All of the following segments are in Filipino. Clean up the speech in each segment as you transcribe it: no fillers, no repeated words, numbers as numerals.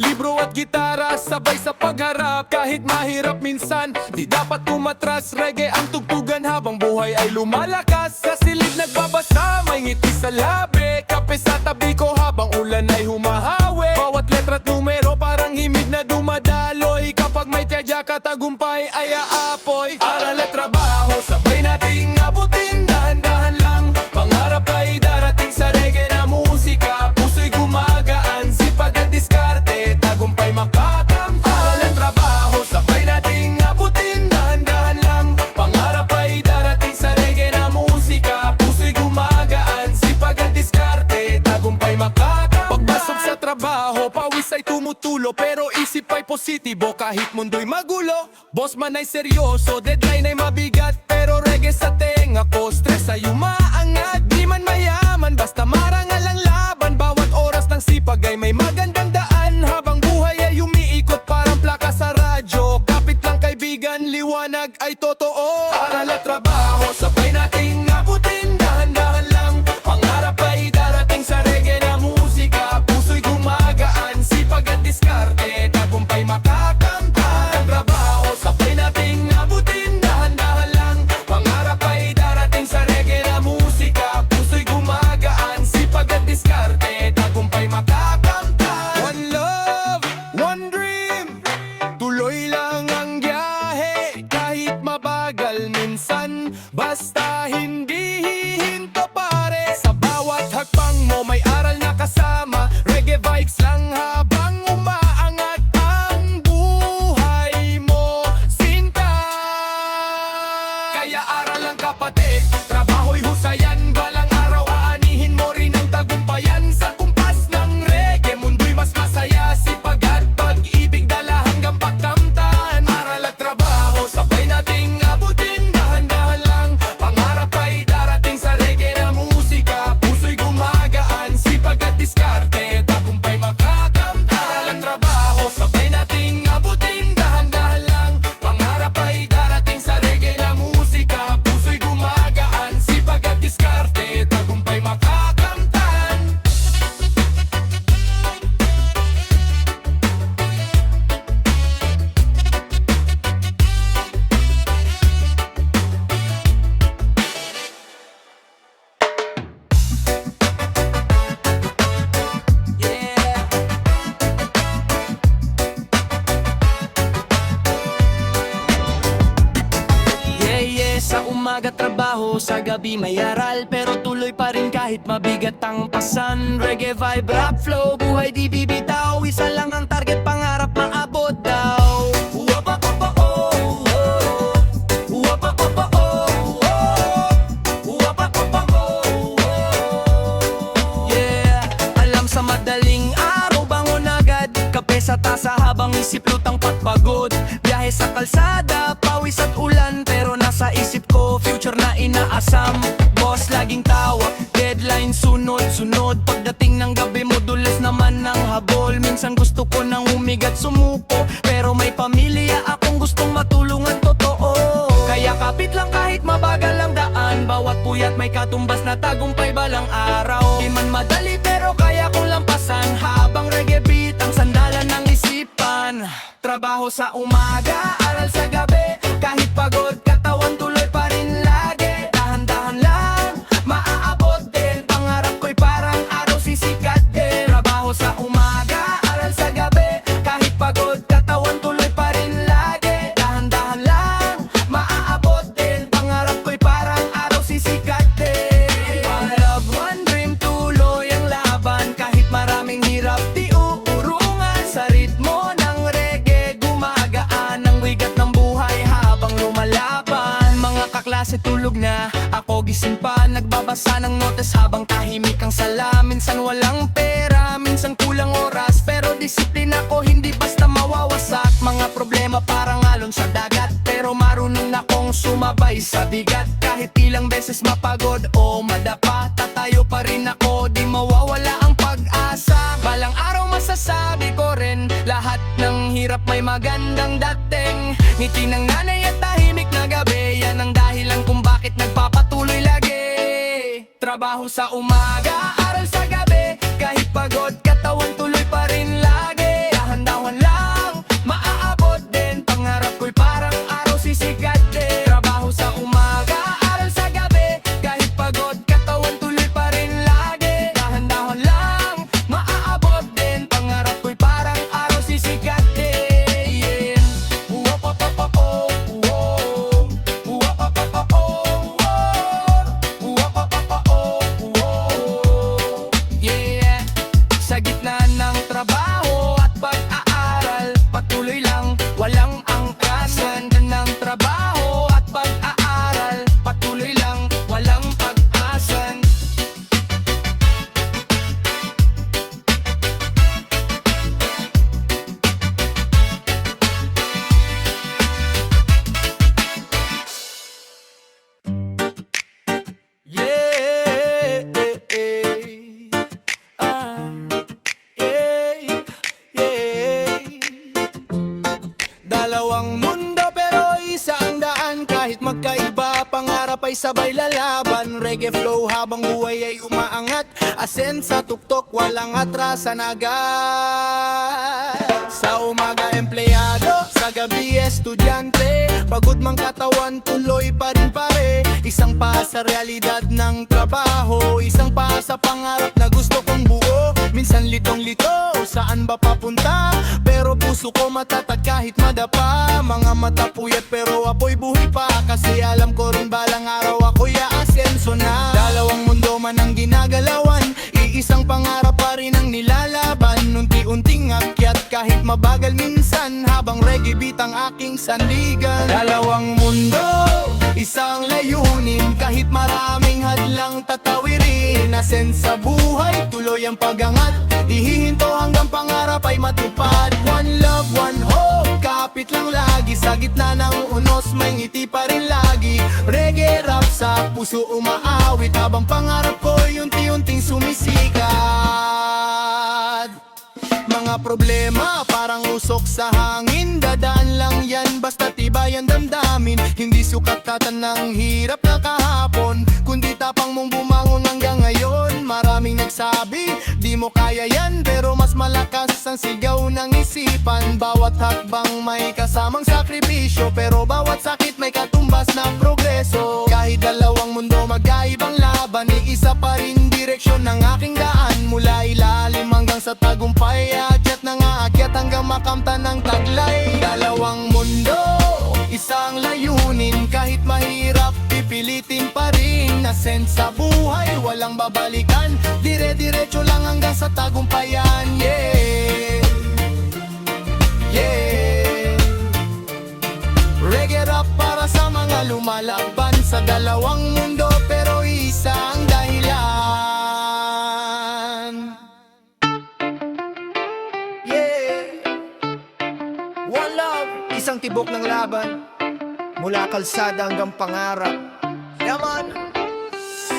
libro at gitara, sabay sa pagharap. Kahit mahirap minsan, di dapat tumatras. Reggae ang tugtugan habang buhay ay lumalakas. Sa silid nagbabasa, may ngiti sa labi. Kape sa tabi ko habang ulan ay humahawi. Bawat letra't numero parang himig na dumadaloy. Kapag may tiyadya katagumpay ay aapoy. Aral at trabaho, sabay nating abutin. Dahan-dahan lang, pangarap ay darating sa reggae na musika. Puso'y gumagaan, sipag at diskarte, tagumpay makakamtan. Aral at trabaho, sabay nating abutin. Dahan-dahan lang, pangarap ay darating sa reggae na musika. Puso'y gumagaan, sipag at diskarte, tagumpay makakamtan. Pagpasok sa trabaho, pawis ay tumutulo, pero isip ay positibo kahit mundo'y magulo. Boss man ay seryoso, deadline ay mabigat, pero reggae sa tenga ko, stress ay umaangat. Di man mayaman, basta marangal ang laban. Bawat oras ng sipag ay may magandang daan. Habang buhay ay umiikot parang plaka sa radyo. Kapit lang kaibigan, liwanag ay totoo. Aral at trabaho, sabay nating abutin. Dahan-dahan lang, pangarap ay darating sa reggae na musika. Puso'y gumagaan, sipag at diskarte, tagumpay makakamtan. Trabaho, sabay nating abutin. Dahan-dahan lang, pangarap ay darating sa reggae na musika. Puso'y gumagaan, sipag at diskarte, tagumpay makakamtan. One love, one dream, tuloy lang ang biyahe. Kahit mabagal minsan, basta hindi hihinto pare. Sa bawat hakbang mo may aral na kasama. Reggae vibes lang habang umaangat ang buhay mo, sinta. Kaya aral lang kapatid, trabaho'y husayan. Balang araw aanihin mo rin ang tagumpayan. Sa kumpas ng reggae, mundo'y mas masaya. Sipag at pag-ibig dala hanggang pagkamtan. Aral at trabaho, sabay nating abutin. Dahan-dahan lang, pangarap ay darating sa reggae na musika. Puso'y gumagaan, sipag at diskarte, tagumpay makakamtan. Aral at trabaho, sabay nating abutin. Dahan-dahan lang, pangarap ay darating sa reggae na musika. Puso'y gumagaan, sipag at diskarte, tagumpay makakamtan. Sa umaga trabaho, sa gabi may aral, pero tuloy pa rin kahit mabigat ang pasan. Reggae vibe, rap flow, buhay di bibitaw. Isa lang ang target, pangarap maabot daw. Uwapapapao, uwapapapao, uwapapapao. Yeah, alam sa madaling araw, bangon agad. Kape sa tasa habang isip lutang patpagod. Biyahe sa kalsada, pawis at ulan, pero nasa isip ko, future na inaasam. Boss laging tawag, deadline sunod-sunod. Pagdating ng gabi mo, dulas naman ng habol. Minsan gusto ko nang humigat sumuko, pero may pamilya akong gustong matulungan, totoo. Kaya kapit lang kahit mabagal ang daan. Bawat puyat may katumbas na tagumpay balang araw. Di man madali pero kaya kong lampasan. Habang reggae beat ang sandalan ng isipan. Trabaho sa umaga, aral sa gabi. Kahit pagod katawan, tuloy pa rin lagi. Dahan-dahan lang, maaabot din. Pangarap ko'y parang araw sisikat din. Trabaho sa umaga, aral sa gabi. Kahit pagod katawan, tuloy pa rin lagi. Dahan-dahan lang, maaabot din. Pangarap ko'y parang araw sisikat din. One love, one dream, tuloy ang laban. Kahit maraming hirap, di uurungan. Sa ritmo ng reggae, gumagaan ang wigat ng buhay habang lumalaban. Mga kaklase tulog na, ako gising pa. Nagbabasa ng notes habang tahimik ang sala. Minsan walang pera, minsan kulang oras, pero disiplina ko hindi basta mawawasak. Mga problema parang alon sa dagat, pero marunong akong sumabay sa bigat. Kahit ilang beses mapagod o madapa, tatayo pa rin ako, di mawawala ang pag-asa. Balang araw masasabi ko rin, lahat ng hirap may magandang dating. Ngiti ng nanay at tahimik na gabi, yan ang dahilan kung bakit nagpapatuloy lagi. Trabaho sa umaga, aral sa gabi. Kahit pagod katawan, tuloy pa rin lagi. Dalawang mundo pero isa ang daan. Kahit magkaiba, pangarap ay sabay lalaban. Reggae flow habang buhay ay umaangat. Asen sa tuktok, walang atrasan agad. Sa umaga empleyado, sa gabi estudyante. Pagod mang katawan, tuloy pa rin pare. Isang pa sa realidad ng trabaho, isang pa sa pangarap na gusto kong buo. Minsan litong-lito, saan ba papunta? Pero puso ko matatag kahit madapa. Mga mata puyat pero apoy buhay pa. Kasi alam ko rin balang araw ako'y aasenso na. Dalawang mundo man ang ginagalawan, iisang pangarap pa rin ang nilalaban. Unti-unting akyat kahit mabagal minsan, habang reggae beat ang aking sandigan. Dalawang mundo, isang layunin. Kahit maraming hadlang tatawirin, asen sa buhay, tuloy ang pagangat. Ihihinto hanggang pangarap ay matupad. One love, one hope, kapit lang lagi. Sa gitna ng unos, may ngiti pa rin lagi. Reggae rap sa puso umaawit, habang pangarap ko'y unti-unting sumisikat. Mga problema parang usok sa hangin, dadaan lang yan basta tibay ang damdamin. Hindi sukatatan ng hirap na kahapon, kundi tapang mong bumangon hanggang ngayon. Maraming nagsabi, di mo kaya yan, pero mas malakas ang sigaw ng isipan. Bawat hakbang may kasamang sakripisyo, pero bawat sakit may katumbas na progreso. Kahit dalawang mundo magkaibang laban, iisa pa rin direksyon ng aking daan. Mula ilalim hanggang sa tagumpay, akyat na nga akyat hanggang makamtan ng taglay. Dalawang mundo, isang layunin. Kahit mahirap, pipilitin pa rin. Asen sa buhay, walang babalikan. Dire-diretso lang hanggang sa tagumpayan. Yeah, yeah. Reggae rap para sa mga lumalaban sa dalawang mundo, pero isa ang dahilan. One love, isang tibok ng laban. Mula kalsada hanggang pangarap. Yaman.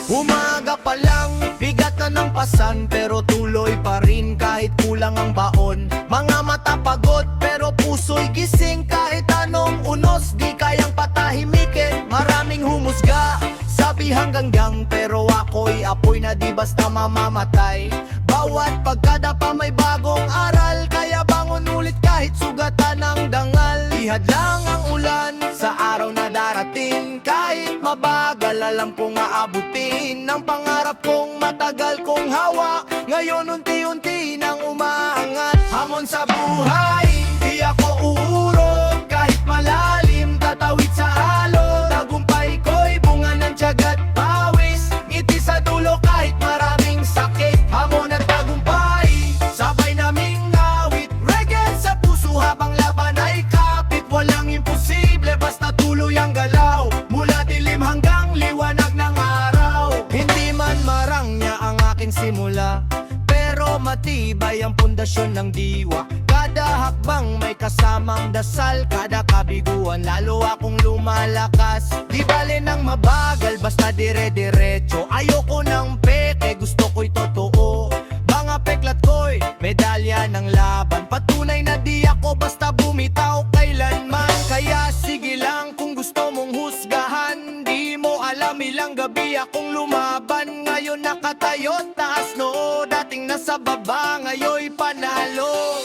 Umaga pa lang, bigat na ng pasan, pero tuloy pa rin kahit kulang ang baon. Mga mata pagod, pero puso'y gising. Kahit anong unos, di kayang patahimikin. Maraming humusga, sabi hanggang gang, pero ako'y apoy na di basta mamamatay. Bawat pagkadapa may bagong aral, kaya bangon ulit kahit sugatan ng dangal. Ihadlang ang ulan sa araw na darating, kahit mabagal alam kong aabutin. Ang pangarap kong matagal kong hawak, ngayon unti-unti nang umaangat. Hamon sa buhay, di ako uurong. Kahit malalim, tatawid sa alon. Tagumpay ko'y bunga ng tiyagat pawis. Ngiti sa dulo kahit maraming sakit. Hamon at tagumpay, sabay naming awit. Reggae sa puso habang laban ay kapit. Walang imposible basta tuloy ang galaw. Mula dilim hanggang liwanag ng araw. Hindi man marang niya ang aking simula, pero matibay ang pundasyon ng diwa. Kada hakbang may kasamang dasal, kada kabiguan lalo akong lumalakas. Di bale nang mabagal basta dire-diretso. Ayoko ng peke, gusto ko'y totoo. Mga peklat ko'y medalya ng laban. Patunay na di ako basta bumitaw kailanman. Kaya sige lang kung gusto mong husgahan. Di mo alam ilang gabi akong lumaban. Ngayon nakatayo taas noo, dating nasa baba ngayon'y panalo.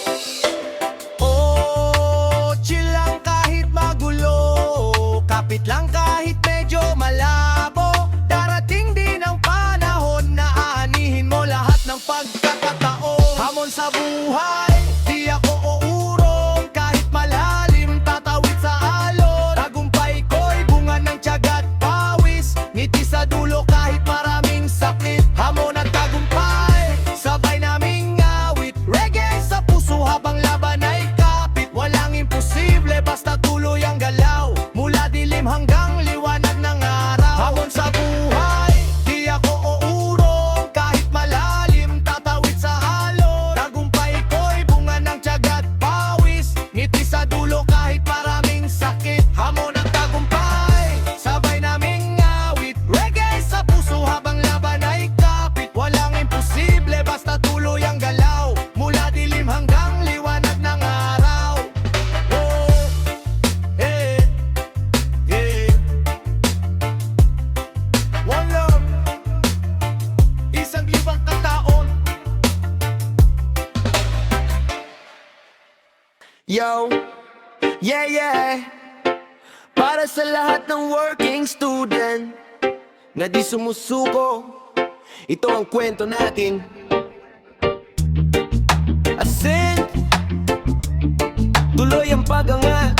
Oh, chill lang kahit magulo, kapit lang kahit medyo malabo. Darating din ang panahon na aanihin mo lahat ng pagkakataon. Hamon sa buhay, di ako uurong. Kahit malalim, tatawid sa alon. Tagumpay ko'y bunga ng tiyagat pawis. Ngiti sa dulo kahit maraming sakit. Hamon at tagumpay, sabay naming awit. Reggae sa puso habang laban ay kapit. Walang imposible basta tuloy ang galaw. Mula dilim hanggang liwanag ng araw. Hamon sa buhay, di ako uurong. Kahit malalim, tatawid sa alon. Tagumpay ko Yo, yeah para sa lahat ng working student na di sumusuko, ito ang kwento natin. Asin, tuloy ang pag-angat.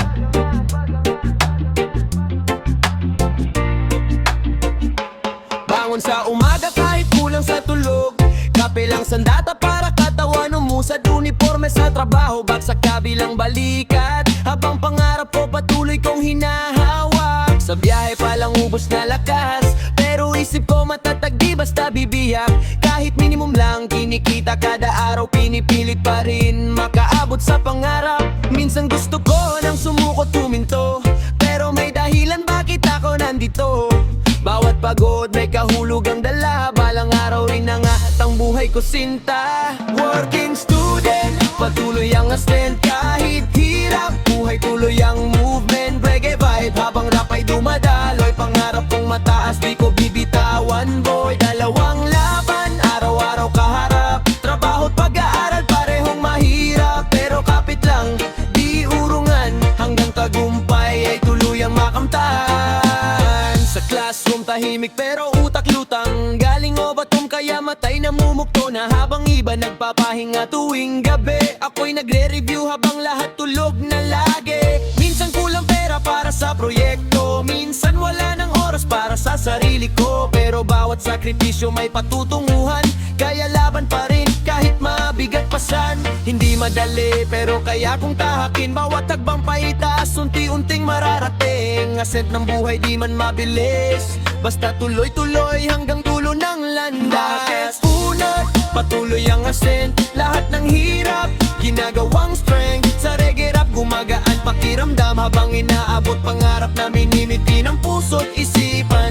Bangon sa umaga kahit kulang sa tulog, kape lang sandata para katawan umusad. Uniforme sa trabaho, bag sa kabilang balikat, habang pangarap ko patuloy kong hinahawak. Sa biyahe palang ubos na lakas, pero isip ko matatag di basta bibiyak. Kahit minimum lang kinikita kada araw, pinipilit pa rin makaabot sa pangarap. Minsan gusto ko nang sumuko tuminto, pero may dahilan bakit ako nandito. Bawat pagod may kahulugang dala, balang araw rin na nga at ang buhay ko sinta. Working student, patuloy ang ascent kahit hirap. Buhay tuloy ang movement, reggae vibe habang rap ay dumadaloy. Pangarap kong mataas, di ko bibitawan boy. Dalawang laban, araw-araw kaharap. Trabaho't pag-aaral parehong mahirap, pero kapit lang, di urungan. Hanggang tagumpay ay tuluyang makamtan. Sa classroom tahimik pero utak lutang, galing obatom kaya matay namumukto na. Habang iba nagpapahinga tuwing gabi, ako'y nagre-review habang lahat tulog na lagi. Minsan kulang pera para sa proyekto, minsan wala ng oras para sa sarili ko. Pero bawat sakripisyo may patutunguhan, kaya laban pa rin kahit mabigat pasan. Hindi madali pero kaya kong tahakin, bawat tagbang paitaas unti-unting mararating. Ascent ng buhay di man mabilis, basta tuloy-tuloy hanggang dulo ng landas. Unat, patuloy ang ascent, lahat ng hirap ginagawang strength. Sa reggae rap gumagaan pakiramdam, habang inaabot pangarap na minimiti ng puso't isipan.